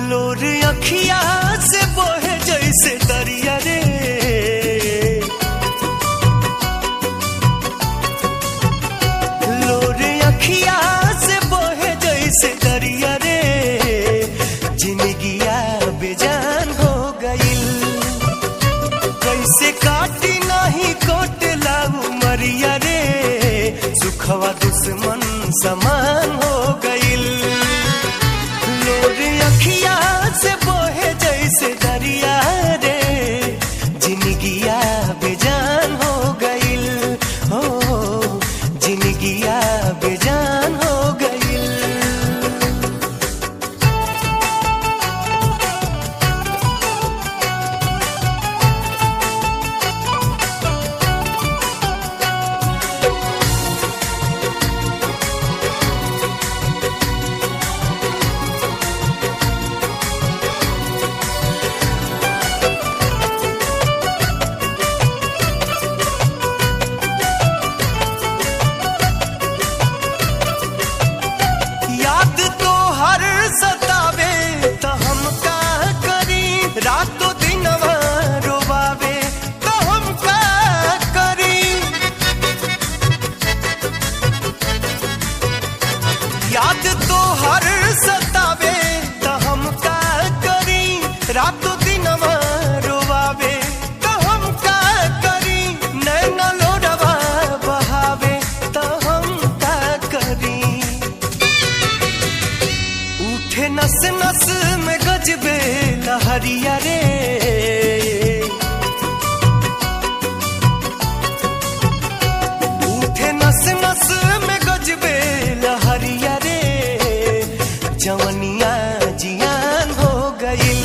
लोर अखिया से बहे जैसे दरिया रे, लोर अखिया से बहे जैसे दरिया रे, जिंदगिया बेजान हो गइल। कैसे काटी नहीं कोटला उमरिया रे, सुखवा दुश्मन समान हो गइल। लोर अखिया से बहे जैसे दरिया रे, जिंदगिया बेजान हो गइल। हो जिंदगिया बेजान हो गइल। याद तो हर सतावे तो हम का करी, रातों दिनवा रोवावे तो हम का करी। याद तो हर सतावे तो हम का करी, रातों दिनवा रोवावे तो हम का करी। नैना लोडवा बहावे तो हम का करी। उठे नस नस में गजबे लहरिया रे, उठे नस नस में गजबे लहरिया रे, जवनिया जियान हो गइल।